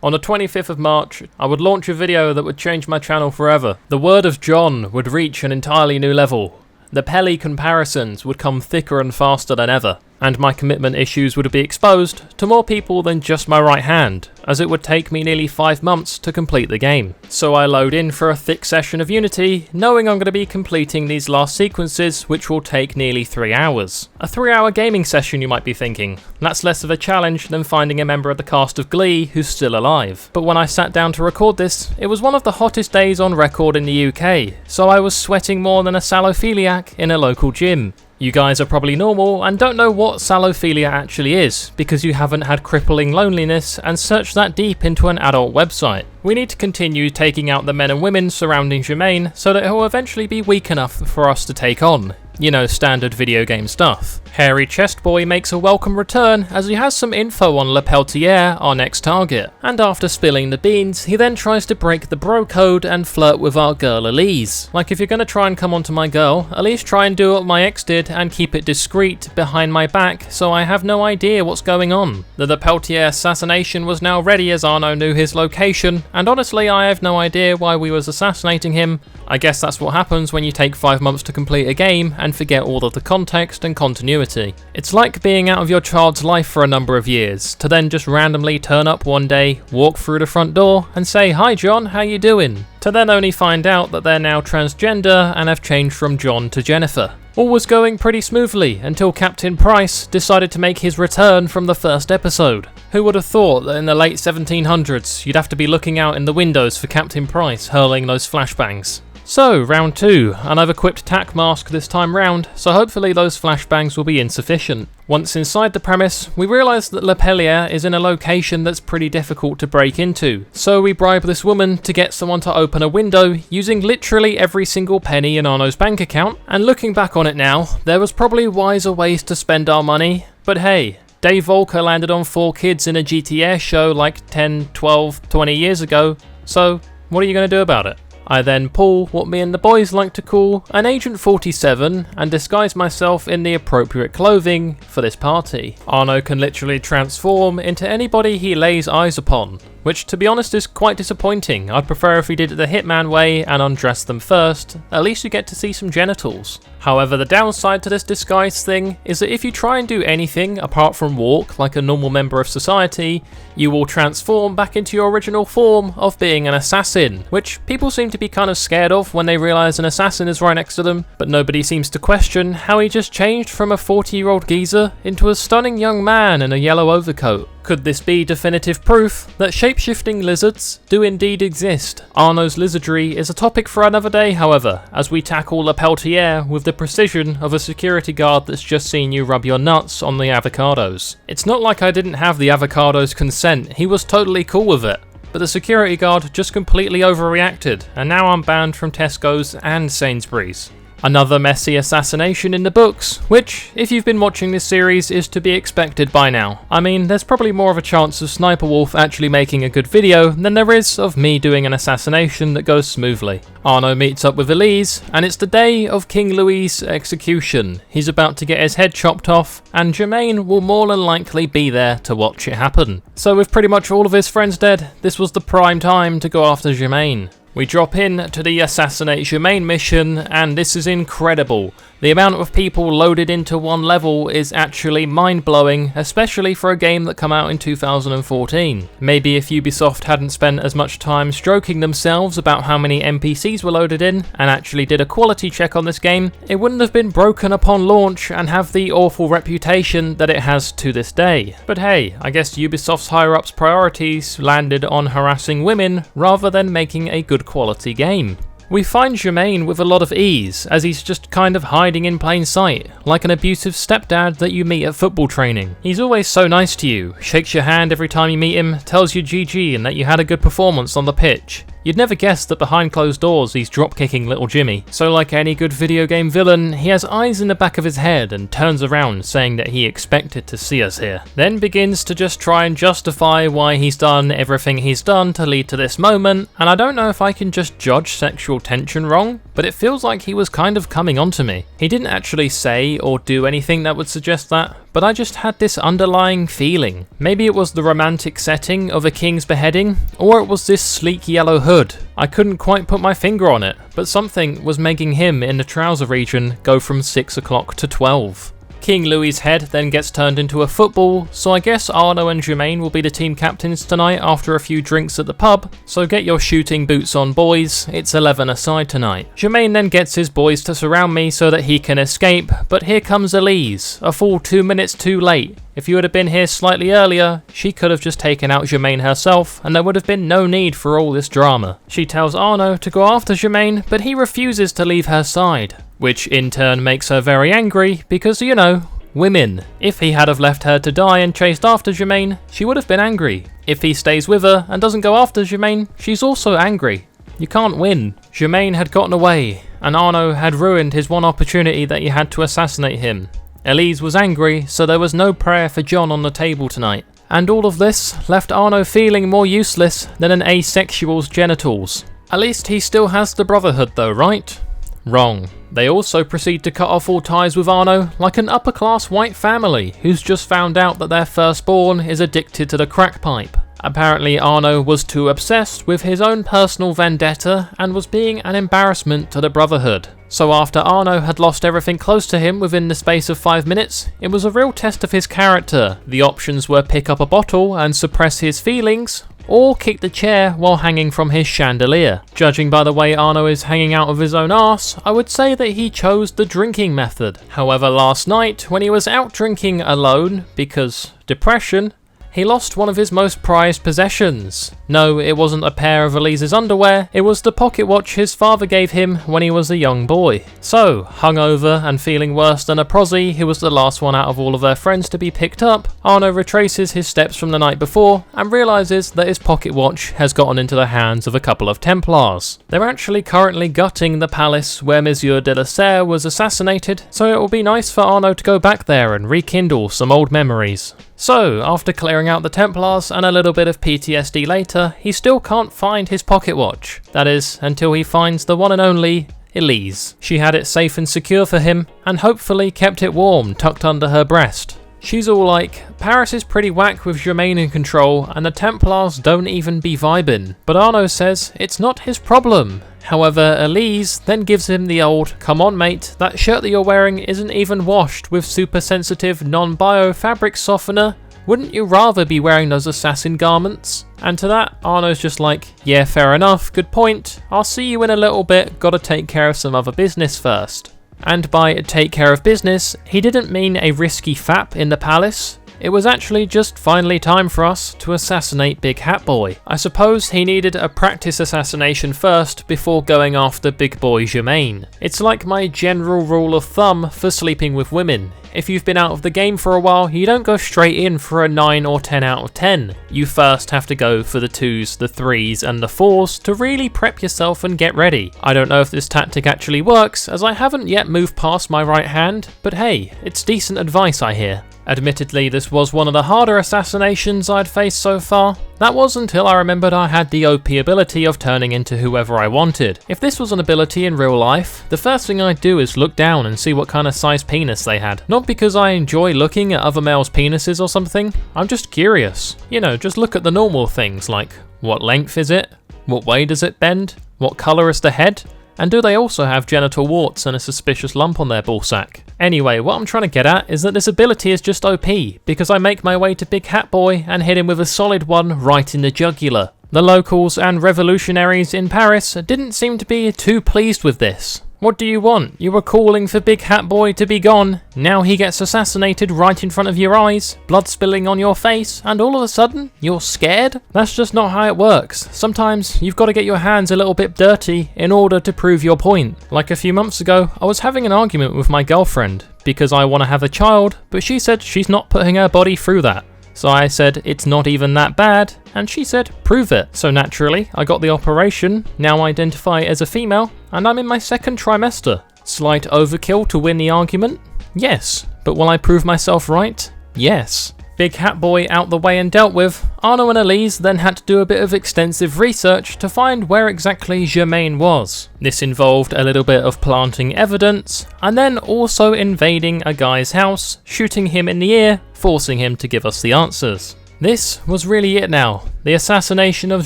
On the 25th of March, I would launch a video that would change my channel forever. The word of John would reach an entirely new level. The Pelly comparisons would come thicker and faster than ever, and my commitment issues would be exposed to more people than just my right hand, as it would take me nearly 5 months to complete the game. So I load in for a thick session of Unity, knowing I'm going to be completing these last sequences, which will take nearly 3 hours. A 3-hour gaming session, you might be thinking. That's less of a challenge than finding a member of the cast of Glee who's still alive. But when I sat down to record this, it was one of the hottest days on record in the UK, so I was sweating more than a salophiliac in a local gym. You guys are probably normal and don't know what salophilia actually is, because you haven't had crippling loneliness and searched that deep into an adult website. We need to continue taking out the men and women surrounding Jermaine so that he'll eventually be weak enough for us to take on. You know, standard video game stuff. Hairy Chest Boy makes a welcome return as he has some info on Le Peltier, our next target. And after spilling the beans, he then tries to break the bro code and flirt with our girl Elise. Like, if you're gonna try and come onto my girl, at least try and do what my ex did and keep it discreet behind my back so I have no idea what's going on. The Le Peltier assassination was now ready as Arno knew his location, and honestly I have no idea why we was assassinating him. I guess that's what happens when you take 5 months to complete a game and forget all of the context and continuity. It's like being out of your child's life for a number of years, to then just randomly turn up one day, walk through the front door and say, "Hi John, how you doing?" To then only find out that they're now transgender and have changed from John to Jennifer. All was going pretty smoothly until Captain Price decided to make his return from the first episode. Who would have thought that in the late 1700s you'd have to be looking out in the windows for Captain Price hurling those flashbangs? So, round 2, and I've equipped Tac Mask this time round, so hopefully those flashbangs will be insufficient. Once inside the premise, we realise that Le Pellier is in a location that's pretty difficult to break into, so we bribe this woman to get someone to open a window using literally every single penny in Arno's bank account, and looking back on it now, there was probably wiser ways to spend our money, but hey, Dave Volker landed on 4 kids in a GTA show like 10, 12, 20 years ago, so what are you going to do about it? I then pull what me and the boys like to call an Agent 47 and disguise myself in the appropriate clothing for this party. Arno can literally transform into anybody he lays eyes upon, which to be honest is quite disappointing. I'd prefer if he did it the Hitman way and undressed them first, at least you get to see some genitals. However, the downside to this disguise thing is that if you try and do anything apart from walk like a normal member of society, you will transform back into your original form of being an assassin, which people seem to be kind of scared of when they realise an assassin is right next to them, but nobody seems to question how he just changed from a 40-year-old geezer into a stunning young man in a yellow overcoat. Could this be definitive proof that shape-shifting lizards do indeed exist? Arno's lizardry is a topic for another day, however, as we tackle Le Peltier with the precision of a security guard that's just seen you rub your nuts on the avocados. It's not like I didn't have the avocados' consent, he was totally cool with it. But the security guard just completely overreacted, and now I'm banned from Tesco's and Sainsbury's. Another messy assassination in the books, which, if you've been watching this series, is to be expected by now. I mean, there's probably more of a chance of Sniper Wolf actually making a good video than there is of me doing an assassination that goes smoothly. Arno meets up with Elise, and it's the day of King Louis' execution. He's about to get his head chopped off, and Jermaine will more than likely be there to watch it happen. So with pretty much all of his friends dead, this was the prime time to go after Jermaine. We drop in to the Assassinate Jermaine mission, and this is incredible. The amount of people loaded into one level is actually mind-blowing, especially for a game that came out in 2014. Maybe if Ubisoft hadn't spent as much time stroking themselves about how many NPCs were loaded in, and actually did a quality check on this game, it wouldn't have been broken upon launch and have the awful reputation that it has to this day. But hey, I guess Ubisoft's higher-ups' priorities landed on harassing women rather than making a good quality game. We find Jermaine with a lot of ease, as he's just kind of hiding in plain sight, like an abusive stepdad that you meet at football training. He's always so nice to you, shakes your hand every time you meet him, tells you GG and that you had a good performance on the pitch. You'd never guess that behind closed doors he's drop-kicking little Jimmy. So like any good video game villain, he has eyes in the back of his head and turns around saying that he expected to see us here. Then begins to just try and justify why he's done everything he's done to lead to this moment, and I don't know if I can just judge sexual tension wrong, but it feels like he was kind of coming onto me. He didn't actually say or do anything that would suggest that, but I just had this underlying feeling. Maybe it was the romantic setting of a king's beheading, or it was this sleek yellow hood. I couldn't quite put my finger on it, but something was making him in the trouser region go from 6 o'clock to 12. King Louis's head then gets turned into a football, so I guess Arno and Germain will be the team captains tonight after a few drinks at the pub, so get your shooting boots on boys, it's 11 aside tonight. Germain then gets his boys to surround me so that he can escape, but here comes Elise, a full 2 minutes too late. If you would have been here slightly earlier, she could have just taken out Germain herself, and there would have been no need for all this drama. She tells Arno to go after Germain, but he refuses to leave her side, which in turn makes her very angry, because, you know, women. If he had have left her to die and chased after Germain, she would have been angry. If he stays with her and doesn't go after Germain, she's also angry. You can't win. Germain had gotten away, and Arno had ruined his one opportunity that he had to assassinate him. Elise was angry, so there was no prayer for John on the table tonight. And all of this left Arno feeling more useless than an asexual's genitals. At least he still has the brotherhood though, right? Wrong. They also proceed to cut off all ties with Arno like an upper-class white family who's just found out that their firstborn is addicted to the crack pipe. Apparently Arno was too obsessed with his own personal vendetta and was being an embarrassment to the brotherhood. So after Arno had lost everything close to him within the space of 5 minutes, it was a real test of his character. The options were pick up a bottle and suppress his feelings, or kick the chair while hanging from his chandelier. Judging by the way Arno is hanging out of his own arse, I would say that he chose the drinking method. However, last night, when he was out drinking alone, because depression, he lost one of his most prized possessions. No, it wasn't a pair of Elise's underwear, it was the pocket watch his father gave him when he was a young boy. So, hungover and feeling worse than a prosy who was the last one out of all of their friends to be picked up, Arno retraces his steps from the night before and realises that his pocket watch has gotten into the hands of a couple of Templars. They're actually currently gutting the palace where Monsieur de la Serre was assassinated, so it will be nice for Arno to go back there and rekindle some old memories. So, after clearing out the Templars and a little bit of PTSD later, he still can't find his pocket watch. That is, until he finds the one and only Elise. She had it safe and secure for him, and hopefully kept it warm tucked under her breast. She's all like, Paris is pretty whack with Germain in control, and the Templars don't even be vibing. But Arno says it's not his problem. However, Elise then gives him the old, come on mate, that shirt that you're wearing isn't even washed with super sensitive non-bio fabric softener. Wouldn't you rather be wearing those assassin garments? And to that, Arno's just like, yeah, fair enough, good point. I'll see you in a little bit, gotta take care of some other business first. And by take care of business, he didn't mean a risky fap in the palace. It was actually just finally time for us to assassinate Big Hat Boy. I suppose he needed a practice assassination first before going after Big Boy Germain. It's like my general rule of thumb for sleeping with women. If you've been out of the game for a while, you don't go straight in for a 9 or 10 out of 10. You first have to go for the 2s, the 3s and the 4s to really prep yourself and get ready. I don't know if this tactic actually works, as I haven't yet moved past my right hand, but hey, it's decent advice I hear. Admittedly, this was one of the harder assassinations I'd faced so far. That was until I remembered I had the OP ability of turning into whoever I wanted. If this was an ability in real life, the first thing I'd do is look down and see what kind of size penis they had. Not because I enjoy looking at other males' penises or something, I'm just curious. You know, just look at the normal things like, what length is it? What way does it bend? What colour is the head? And do they also have genital warts and a suspicious lump on their ballsack? Anyway, what I'm trying to get at is that this ability is just OP, because I make my way to Big Hat Boy and hit him with a solid one right in the jugular. The locals and revolutionaries in Paris didn't seem to be too pleased with this. What do you want? You were calling for Big Hat Boy to be gone, now he gets assassinated right in front of your eyes, blood spilling on your face, and all of a sudden, you're scared? That's just not how it works. Sometimes, you've got to get your hands a little bit dirty in order to prove your point. Like a few months ago, I was having an argument with my girlfriend, because I want to have a child, but she said she's not putting her body through that. So I said, it's not even that bad, and she said, prove it. So naturally, I got the operation, now identify as a female, and I'm in my second trimester. Slight overkill to win the argument? Yes. But will I prove myself right? Yes. Big Hat Boy out the way and dealt with, Arno and Elise then had to do a bit of extensive research to find where exactly Germain was. This involved a little bit of planting evidence, and then also invading a guy's house, shooting him in the ear, forcing him to give us the answers. This was really it now. The assassination of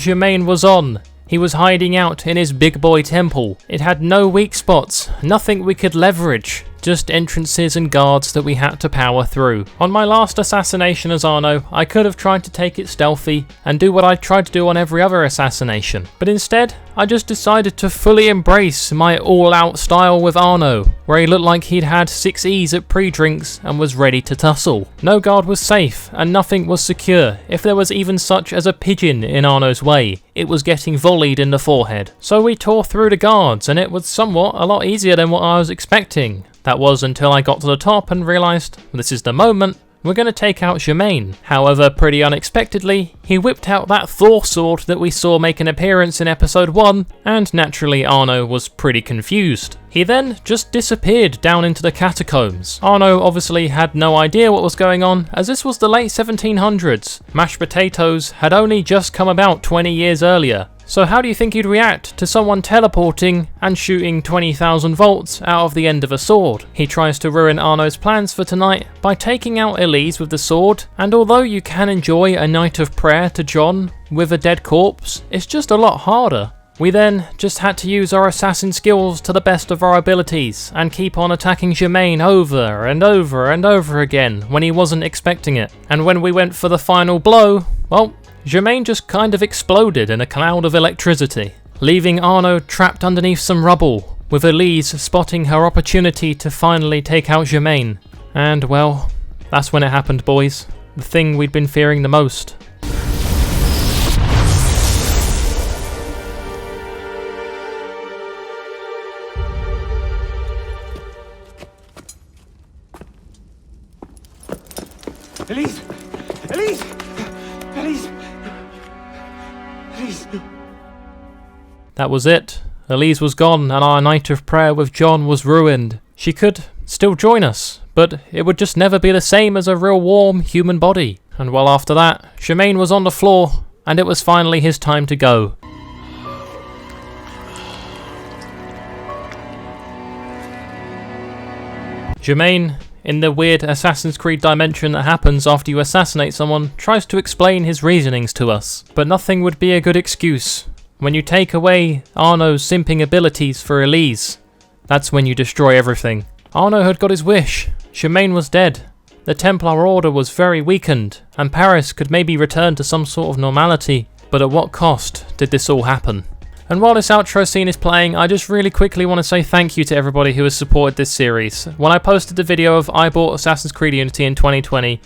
Germain was on. He was hiding out in his big boy temple. It had no weak spots, nothing we could leverage. Just entrances and guards that we had to power through. On my last assassination as Arno, I could have tried to take it stealthy and do what I tried to do on every other assassination. But instead, I just decided to fully embrace my all-out style with Arno, where he looked like he'd had 6 E's at pre-drinks and was ready to tussle. No guard was safe and nothing was secure. If there was even such as a pigeon in Arno's way, it was getting volleyed in the forehead. So we tore through the guards, and it was somewhat a lot easier than what I was expecting. That was until I got to the top and realised this is the moment we're going to take out Germain. However, pretty unexpectedly, he whipped out that Thor sword that we saw make an appearance in episode 1, and naturally Arno was pretty confused. He then just disappeared down into the catacombs. Arno obviously had no idea what was going on, as this was the late 1700s. Mashed potatoes had only just come about 20 years earlier. So how do you think he'd react to someone teleporting and shooting 20,000 volts out of the end of a sword? He tries to ruin Arno's plans for tonight by taking out Elise with the sword, and although you can enjoy a night of prayer to John with a dead corpse, it's just a lot harder. We then just had to use our assassin skills to the best of our abilities and keep on attacking Germain over and over and over again when he wasn't expecting it. And when we went for the final blow, well, Germain just kind of exploded in a cloud of electricity, leaving Arno trapped underneath some rubble, with Elise spotting her opportunity to finally take out Germain. And well, that's when it happened, boys. The thing we'd been fearing the most. Elise! Elise! Elise! Elise! That was it. Elise was gone and our night of prayer with John was ruined. She could still join us, but it would just never be the same as a real warm human body. And well, after that, Germain was on the floor and it was finally his time to go. Germain, in the weird Assassin's Creed dimension that happens after you assassinate someone, tries to explain his reasonings to us. But nothing would be a good excuse. When you take away Arno's simping abilities for Elise, that's when you destroy everything. Arno had got his wish. Germain was dead. The Templar Order was very weakened, and Paris could maybe return to some sort of normality. But at what cost did this all happen? And while this outro scene is playing, I just really quickly want to say thank you to everybody who has supported this series. When I posted the video of I bought Assassin's Creed Unity in 2020,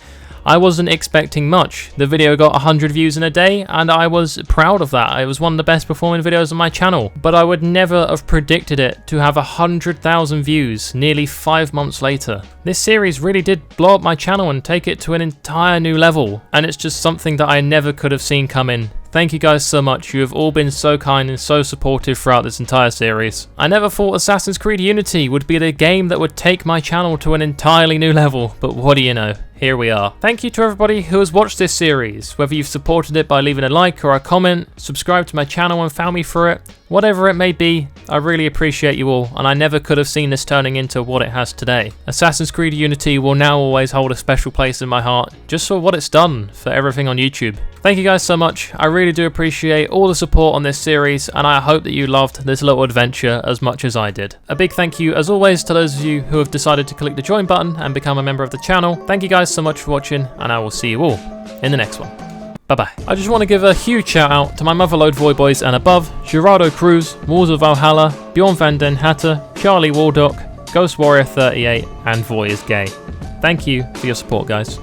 I wasn't expecting much. The video got 100 views in a day, and I was proud of that. It was one of the best performing videos on my channel. But I would never have predicted it to have 100,000 views nearly 5 months later. This series really did blow up my channel and take it to an entire new level, and it's just something that I never could have seen coming. Thank you guys so much. You have all been so kind and so supportive throughout this entire series. I never thought Assassin's Creed Unity would be the game that would take my channel to an entirely new level, but what do you know? Here we are. Thank you to everybody who has watched this series, whether you've supported it by leaving a like or a comment, subscribed to my channel and found me through it, whatever it may be, I really appreciate you all, and I never could have seen this turning into what it has today. Assassin's Creed Unity will now always hold a special place in my heart, just for what it's done for everything on YouTube. Thank you guys so much. I really do appreciate all the support on this series, and I hope that you loved this little adventure as much as I did. A big thank you as always to those of you who have decided to click the join button and become a member of the channel. Thank you guys so much for watching, and I will see you all in the next one. Bye-bye. I just want to give a huge shout out to my motherload Voiy Boys and above, Gerardo Cruz, Walls of Valhalla, Bjorn van den Hatter, Charlie Waldock, Ghost Warrior 38, and Voy is Gay. Thank you for your support, guys.